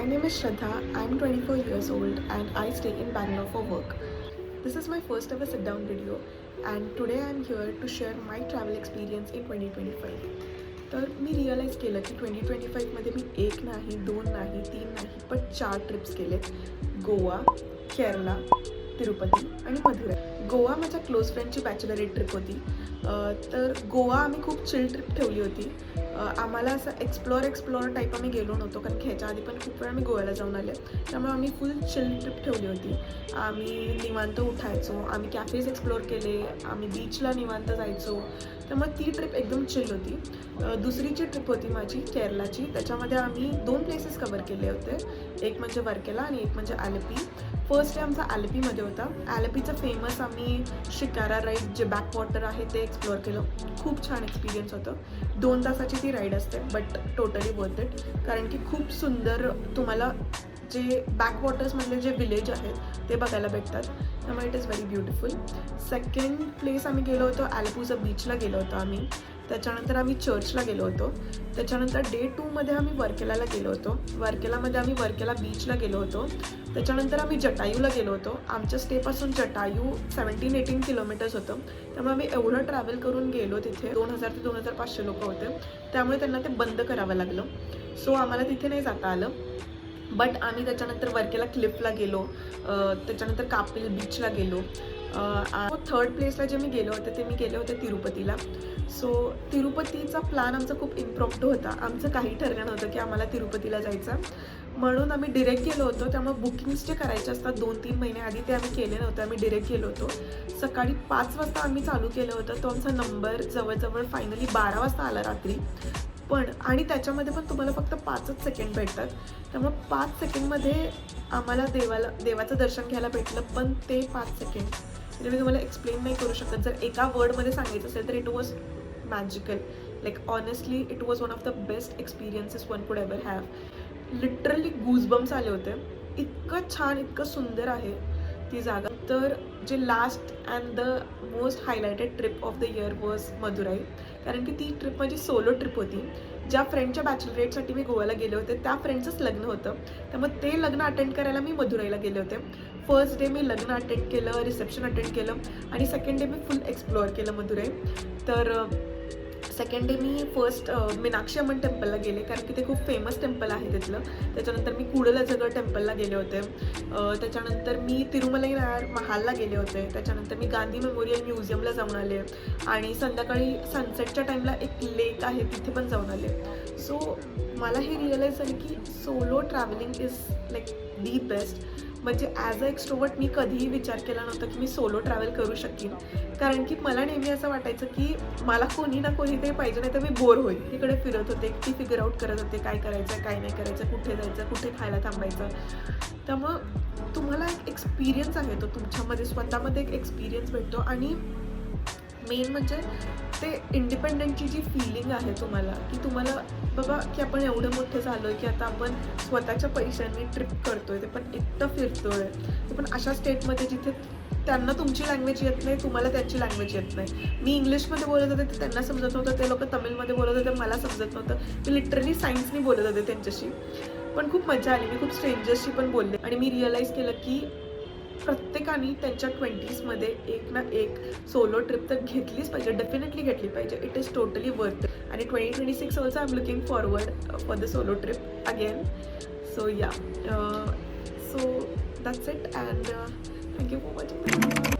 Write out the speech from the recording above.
My name is Shraddha. I'm 24 years old and I stay in Bangalore for work. This is my first ever sit down video and today I'm here to share my travel experience in 2025. तर मी realise केलं की 2025मध्ये मी एक नाही, दोन नाही, तीन नाही, पण 4 ट्रिप्स केलेत. गोवा, केरला, तिरुपती आणि मधुराई. गोवा माझ्या क्लोज फ्रेंडची बॅचलरेट ट्रिप होती. तर गोवा आम्ही खूप चिल ट्रिप ठेवली होती. आम्हाला असं एक्सप्लोअर टाईप आम्ही गेलो नव्हतो, कारण की ह्याच्या आधी पण खूप वेळा आम्ही गोव्याला जाऊन आले. त्यामुळे आम्ही फुल चिल ट्रिप ठेवली होती. आम्ही निवांत उठायचो, आम्ही कॅफेज एक्सप्लोअर केले, आम्ही बीचला निवांत जायचो. त्यामुळे ती ट्रिप एकदम चिल होती. दुसरी जी ट्रिप होती माझी केरलाची, त्याच्यामध्ये आम्ही 2 प्लेसेस कवर केले होते. एक म्हणजे वर्केला आणि एक म्हणजे आलेपी. फर्स्ट डे आमचा आलेपीमध्ये होता. आलेपीचं फेमस आम्ही शिकारा राईड, जे बॅकवॉटर आहे ते एक्सप्लोअर केलं. खूप छान एक्सपिरियन्स होतं. 2 तासाची ती राईड असते, बट टोटली वर्थ इट, कारण की खूप सुंदर तुम्हाला जे बॅकवॉटर्समधले जे विलेज आहेत ते बघायला भेटतात. त्यामुळे it is very beautiful. Second place आम्ही गेलो होतो ॲलेपुझा बीचला गेलो होतो आम्ही. त्याच्यानंतर आम्ही चर्चला गेलो होतो. त्याच्यानंतर डे 2मध्ये आम्ही वर्केलाला गेलो होतो. वर्केलामध्ये आम्ही वर्केला बीचला गेलो होतो. त्याच्यानंतर आम्ही जटायूला गेलो होतो. आमच्या स्टेपासून जटायू 17-18 किलोमीटर्स होतं. त्यामुळे आम्ही एवढं ट्रॅव्हल करून गेलो तिथे. 2000 ते 2500 लोक होते. त्यामुळे त्यांना ते बंद करावं लागलं. सो आम्हाला तिथे नाही जाता आलं. बट आम्ही त्याच्यानंतर वर्केला क्लिफला गेलो. त्याच्यानंतर कापिल बीचला गेलो. थर्ड प्लेसला जे मी गेले होते ते मी गेले होते तिरुपतीला. सो तिरुपतीचा प्लॅन आमचा खूप इम्प्रॉम्प्टू होता. आमचं काही ठरलं नव्हतं की आम्हाला तिरुपतीला जायचं, म्हणून आम्ही डिरेक्ट गेलो होतो. त्यामुळे बुकिंग्स जे करायचे असतात 2-3 महिने आधी, ते आम्ही केले नव्हते. आम्ही डिरेक्ट गेलो होतो. सकाळी 5 वाजता आम्ही चालू केलं होतं. तो आमचा नंबर जवळजवळ फायनली 12 वाजता आला रात्री. पण आणि त्याच्यामध्ये पण तुम्हाला फक्त 5च सेकंड भेटतात. त्यामुळे 5 सेकंडमध्ये आम्हाला देवाचं दर्शन घ्यायला भेटलं. पण ते 5 सेकंड म्हणजे मी तुम्हाला एक्सप्लेन नाही करू शकत. जर एका वर्डमध्ये सांगायचं असेल तर it was magical. Like honestly it was one of the best experiences one कुड एव्हर हॅव. लिटरली गूजबम्स आले होते. इतकं छान, इतकं सुंदर आहे ती जागा. तर जे last and the most highlighted trip of the year was Madurai, कारण की ती ट्रिप माझी सोलो ट्रिप होती. ज्या फ्रेंडच्या बॅचलरेटसाठी मी गोव्याला गेले होते त्या फ्रेंडचंच लग्न होतं. त्यामुळे ते लग्न अटेंड करायला मी मदुराईला गेले होते. फर्स्ट डे मी लग्न अटेंड केलं, रिसेप्शन अटेंड केलं आणि सेकंड डे मी फुल एक्सप्लोअर केलं मदुराई. तर सेकंड डे मी फर्स्ट मीनाक्षी अम्मन टेम्पलला गेले, कारण की ते खूप फेमस टेम्पल आहे तिथलं. त्याच्यानंतर मी कुडलजगड टेम्पलला गेले होते. त्याच्यानंतर मी तिरुमलाई नायर महालला गेले होते. त्याच्यानंतर मी गांधी मेमोरियल म्युझियमला जाऊन आले आणि संध्याकाळी सनसेटच्या टाईमला एक लेक आहे तिथे पण जाऊन आले. सो मला हे रिअलाईज झालं की solo travelling is like the best. म्हणजे ॲज अ एक्स्ट्रोवर्ट मी कधीही विचार केला नव्हता की मी सोलो ट्रॅव्हल करू शकेन, कारण की मला नेहमी असं वाटायचं की मला कोणी ना कोणी तरी पाहिजे, नाही तर मी बोर होईल. इकडे फिरत होते, एकटी फिगर आउट करत होते काय करायचं काय नाही करायचं, कुठे जायचं, कुठे खायला थांबायचं. त्यामुळं तुम्हाला एक एक्सपिरियन्स आहे, तो तुमच्यामध्ये स्वतःमध्ये एक एक्सपिरियन्स भेटतो. आणि मेन म्हणजे ते इंडिपेंडंटची जी फिलिंग आहे तुम्हाला, की तुम्हाला बाबा की आपण एवढं मोठं झालो आहे की आता आपण स्वतःच्या पैशांनी ट्रिप करतोय, ते पण एकटं फिरतोय, ते पण अशा स्टेटमध्ये जिथे त्यांना तुमची लँग्वेज येत नाही, तुम्हाला त्यांची लँग्वेज येत नाही. मी इंग्लिशमध्ये बोलत होते ते त्यांना समजत नव्हतं, ते लोक तमिळमध्ये बोलत होते मला समजत नव्हतं. मी लिटरली सायन्सनी बोलत होते त्यांच्याशी. पण खूप मजा आली. मी खूप स्ट्रेंजर्सशी पण बोलले आणि मी रिअलाईज केलं की प्रत्येकाने त्यांच्या 20sमध्ये एक ना एक सोलो ट्रिप तर घेतलीच पाहिजे, डेफिनेटली घेतली पाहिजे. It is totally worth it. आणि 2026 also I am looking forward for the solo trip again. So yeah, so that's it and thank you for watching.